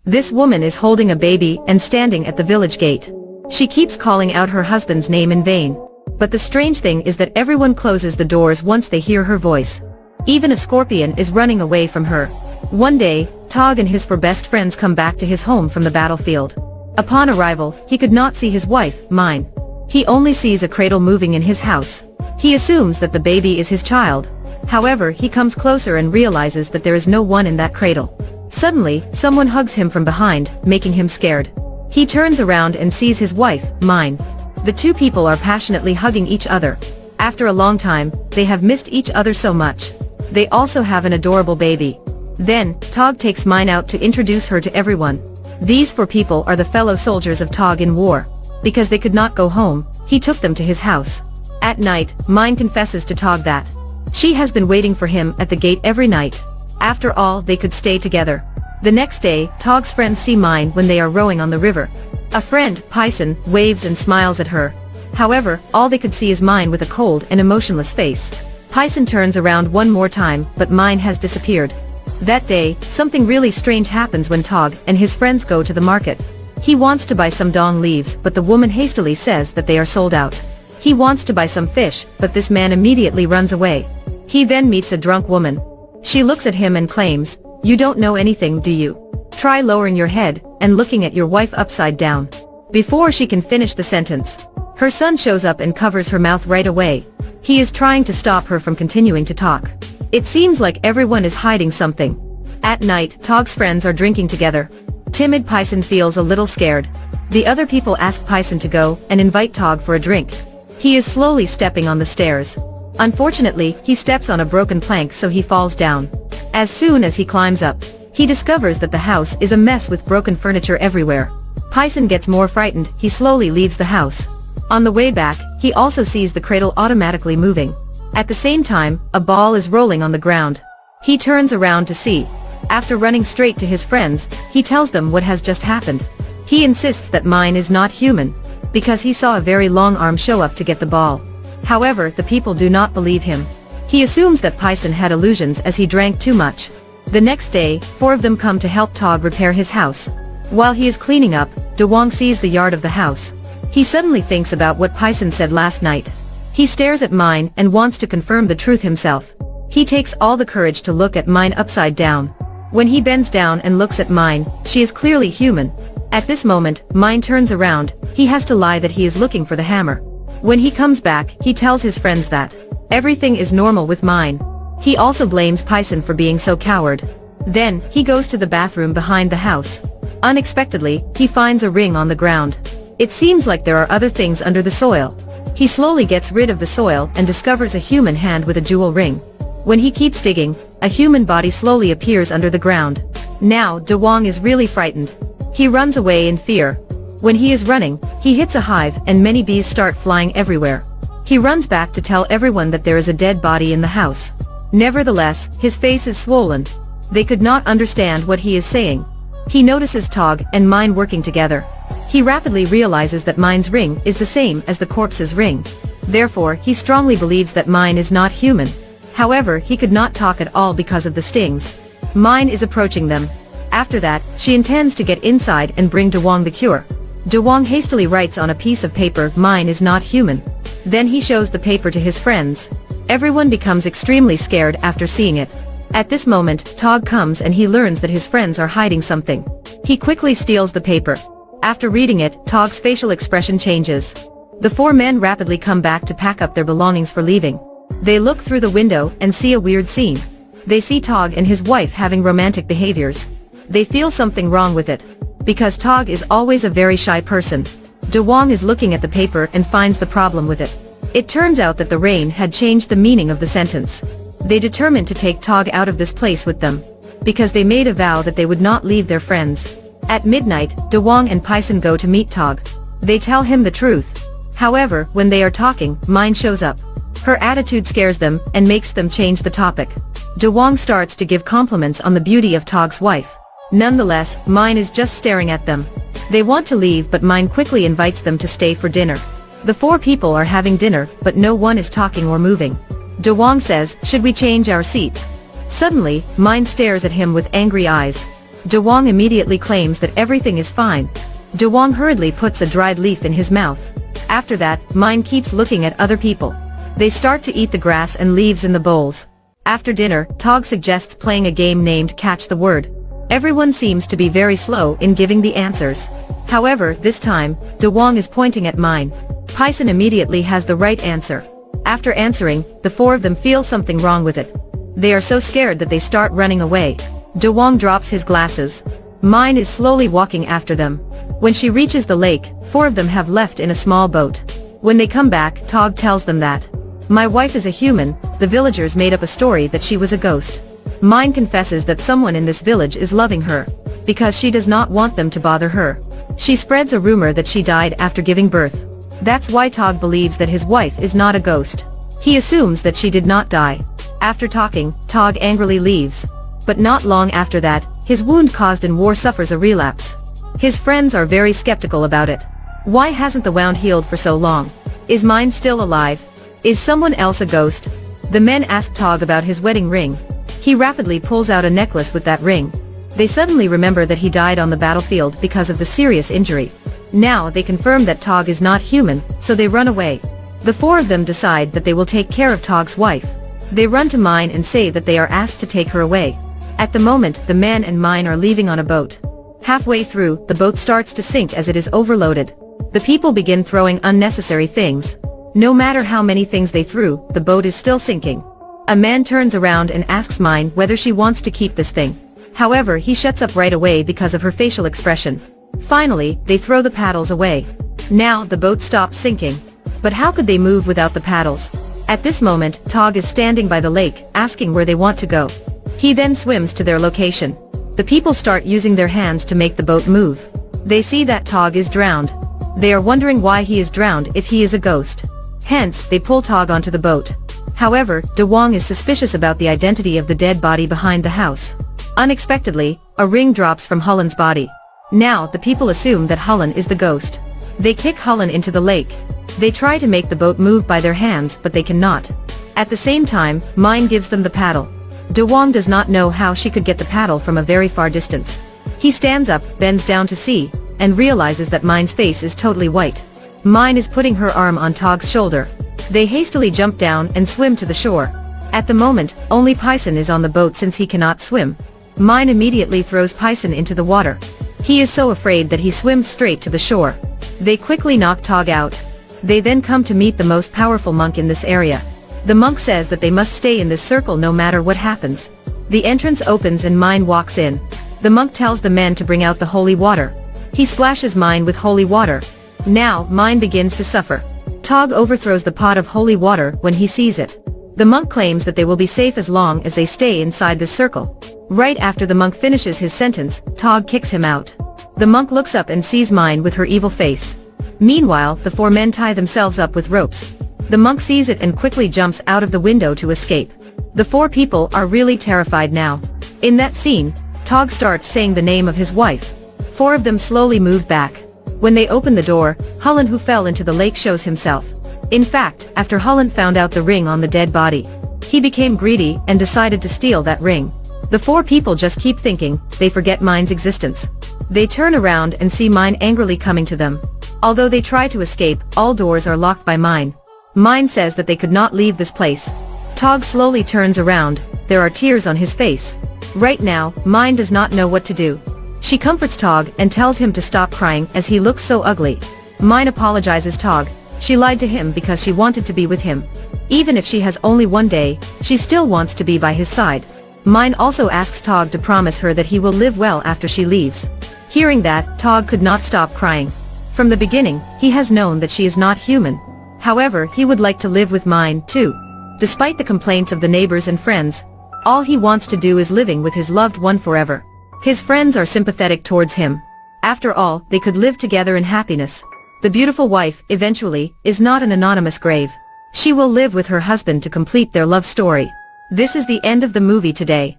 This woman is holding a baby and standing at the village gate. She keeps calling out her husband's name in vain. But the strange thing is that everyone closes the doors once they hear her voice. Even a scorpion is running away from her. One day, Tog and his four best friends come back to his home from the battlefield. Upon arrival, he could not see his wife, Mine. He only sees a cradle moving in his house. He assumes that the baby is his child. However, he comes closer and realizes that there is no one in that cradle. Suddenly, someone hugs him from behind, making him scared. He turns around and sees his wife, Mine. The two people are passionately hugging each other. After a long time, they have missed each other so much. They also have an adorable baby. Then, Tog takes Mine out to introduce her to everyone. These four people are the fellow soldiers of Tog in war. Because they could not go home, he took them to his house. At night, Mine confesses to Tog that she has been waiting for him at the gate every night. After all, they could stay together. The next day, Tog's friends see Mine when they are rowing on the river. A friend, Pyson, waves and smiles at her. However, all they could see is Mine with a cold and emotionless face. Pyson turns around one more time, but Mine has disappeared. That day, something really strange happens when Tog and his friends go to the market. He wants to buy some dong leaves, but the woman hastily says that they are sold out. He wants to buy some fish, but this man immediately runs away. He then meets a drunk woman. She looks at him and claims, "You don't know anything, do you? Try lowering your head and looking at your wife upside down." Before she can finish the sentence, her son shows up and covers her mouth right away. He is trying to stop her from continuing to talk. It seems like everyone is hiding something. At night, Tog's friends are drinking together. Timid Pyson feels a little scared. The other people ask Pyson to go and invite Tog for a drink. He is slowly stepping on the stairs. Unfortunately, he steps on a broken plank, so he falls down. As soon as he climbs up, he discovers that the house is a mess with broken furniture everywhere. Pyson gets more frightened. He slowly leaves the house. On the way back, he also sees the cradle automatically moving. At the same time, a ball is rolling on the ground. He turns around to see. After running straight to his friends, he tells them what has just happened. He insists that Mine is not human, because he saw a very long arm show up to get the ball. However, the people do not believe him. He assumes that Pyson had illusions as he drank too much. The next day, four of them come to help Tog repair his house. While he is cleaning up, Dewang sees the yard of the house. He suddenly thinks about what Pyson said last night. He stares at Mine and wants to confirm the truth himself. He takes all the courage to look at Mine upside down. When he bends down and looks at Mine, she is clearly human. At this moment, Mine turns around. He has to lie that he is looking for the hammer. When he comes back, he tells his friends that everything is normal with Mine. He also blames Pyson for being so coward. Then, he goes to the bathroom behind the house. Unexpectedly, he finds a ring on the ground. It seems like there are other things under the soil. He slowly gets rid of the soil and discovers a human hand with a jewel ring. When he keeps digging, a human body slowly appears under the ground. Now, Dewang is really frightened. He runs away in fear. When he is running, he hits a hive and many bees start flying everywhere. He runs back to tell everyone that there is a dead body in the house. Nevertheless, his face is swollen. They could not understand what he is saying. He notices Tog and Mine working together. He rapidly realizes that Mine's ring is the same as the corpse's ring. Therefore, he strongly believes that Mine is not human. However, he could not talk at all because of the stings. Mine is approaching them. After that, she intends to get inside and bring Dewang the cure. Dewang hastily writes on a piece of paper, "Mine is not human." Then he shows the paper to his friends. Everyone becomes extremely scared after seeing it. At this moment, Tog comes and he learns that his friends are hiding something. He quickly steals the paper. After reading it, Tog's facial expression changes. The four men rapidly come back to pack up their belongings for leaving. They look through the window and see a weird scene. They see Tog and his wife having romantic behaviors. They feel something wrong with it. Because Tog is always a very shy person. Dewang is looking at the paper and finds the problem with it. It turns out that the rain had changed the meaning of the sentence. They determined to take Tog out of this place with them. Because they made a vow that they would not leave their friends. At midnight, Dewang and Pyson go to meet Tog. They tell him the truth. However, when they are talking, Mine shows up. Her attitude scares them and makes them change the topic. Dewang starts to give compliments on the beauty of Tog's wife. Nonetheless, Mine is just staring at them. They want to leave, but Mine quickly invites them to stay for dinner. The four people are having dinner, but no one is talking or moving. Dewang says, "Should we change our seats?" Suddenly, Mine stares at him with angry eyes. 𝐁𝐄𝐒 immediately claims that everything is fine. 𝐁𝐄𝐒 hurriedly puts a dried leaf in his mouth. After that, 𝐀𝐋𝐖𝐀𝐃𝐒 keeps looking at other people. They start to eat the grass and leaves in the bowls. After dinner, 𝐇𝐄𝐒 suggests playing a game named Catch the Word. Everyone seems to be very slow in giving the answers. However, this time, 𝐁𝐄𝐒 is pointing at mine. 𝐃𝐄𝐒 immediately has the right answer. After answering, the four of them feel something wrong with it. They are so scared that they start running away. 𝐁𝐄𝐒 drops his glasses. 𝐀𝐻𝐼 is slowly walking after them. When she reaches the lake, four of them have left in a small boat. When they come back, 𝐇𝐄𝐒 tells them that my wife is a human. The villagers made up a story that she was a ghost. 𝐀𝐻𝐼 confesses that someone in this village is loving her, because she does not want them to bother her. She spreads a rumor that she died after giving birth. That's why 𝐇𝐄𝐒 believes that his wife is not a ghost. He assumes that she did not die. After talking, 𝐇𝐄𝐒 angrily leaves. But not long after that, his wound caused in war suffers a relapse. His friends are very skeptical about it. Why hasn't the wound healed for so long? Is mine still alive? Is someone else a ghost? The men ask 𝐇𝐄𝐒 about his wedding ring. He rapidly pulls out a necklace with that ring. They suddenly remember that he died on the battlefield because of the serious injury. Now they confirm that 𝐇𝐄𝐒 is not human, so they run away. The four of them decide that they will take care of 𝐇𝐄𝐒's wife. They run to 𝐀𝐻𝐼 and say that they are asked to take her away. At the moment, the man and 𝐀𝐻𝐼 are leaving on a boat. Halfway through, the boat starts to sink as it is overloaded. The people begin throwing unnecessary things. No matter how many things they threw, the boat is still sinking. A man turns around and asks 𝐀𝐻𝐼 whether she wants to keep this thing. However, he shuts up right away because of her facial expression. Finally, they throw the paddles away. Now the boat stops sinking. But how could they move without the paddles? At this moment, 𝐇𝐄𝐒 is standing by the lake, asking where they want to go. He then swims to their location. The people start using their hands to make the boat move. They see that 𝐇𝐄𝐒 is drowned. They are wondering why he is drowned if he is a ghost. Hence, they pull 𝐇𝐄𝐒 onto the boat. However, 𝐁𝐄� is suspicious about the identity of the dead body behind the house. Unexpectedly, a ring drops from 𝐸LLIN's body. Now, the people assume that 𝐸LLIN is the ghost. They kick 𝐸LLIN into the lake. They try to make the boat move by their hands, but they cannot. At the same time, 𝐀𝐻𝐼 gives them the paddle. 𝐁𝐝 does not know how she could get the paddle from a very far distance. He stands up, bends down to see, and realizes that 𝐀𝐼's face is totally white. 𝐀𝐼 is putting her arm on 𝐸𝐻�'s shoulder. They hastily jump down and swim to the shore. At the moment, only 𝐵𝐼SON is on the boat since he cannot swim. 𝐀𝐼 immediately throws 𝐵𝐼SON into the water. He is so afraid that he swims straight to the shore. They quickly knock 𝐇𝐄𝐒 out. They then come to meet the most powerful monk in this area. The monk says that they must stay in this circle no matter what happens. The entrance opens and 𝐀𝐼 walks in. The monk tells the men to bring out the holy water. He splashes 𝐀𝐼 with holy water. Now, 𝐀𝐼 begins to suffer. 𝐇𝐄𝐒 overthrows the pot of holy water when he sees it. The monk claims that they will be safe as long as they stay inside this circle. Right after the monk finishes his sentence, 𝐇𝐄𝐒 kicks him out. The monk looks up and sees 𝐀𝐼 with her evil face. Meanwhile, the four men tie themselves up with ropes. The monk sees it and quickly jumps out of the window to escape. The four people are really terrified now. In that scene, 𝐇𝐄𝐒 starts saying the name of his wife. Four of them slowly move back. When they open the door, 𝐸LLIN who fell into the lake shows himself. In fact, after 𝐸LLIN found out the ring on the dead body, he became greedy and decided to steal that ring. The four people just keep thinking, they forget 𝐀𝐼's existence. They turn around and see 𝐀𝐼 angrily coming to them. Although they try to escape, all doors are locked by 𝐀𝐼. 𝐀𝐼 says that they could not leave this place. 𝐇𝐄𝐒 slowly turns around, there are tears on his face. Right now, 𝐀𝐼 does not know what to do. She comforts 𝐇𝐄𝐒 and tells him to stop crying as he looks so ugly. 𝐀𝐼 apologizes 𝐇𝐄𝐒. She lied to him because she wanted to be with him. Even if she has only one day, she still wants to be by his side. 𝐀𝐼 also asks 𝐇𝐄𝐒 to promise her that he will live well after she leaves. Hearing that, 𝐇𝐄𝐒 could not stop crying. From the beginning, he has known that she is not human. However, he would like to live with 𝐀𝐼 too. Despite the complaints of the neighbors and friends, all he wants to do is living with his loved one forever. His friends are sympathetic towards him. After all, they could live together in happiness. The beautiful wife, eventually, is not an anonymous grave. She will live with her husband to complete their love story. This is the end of the movie today.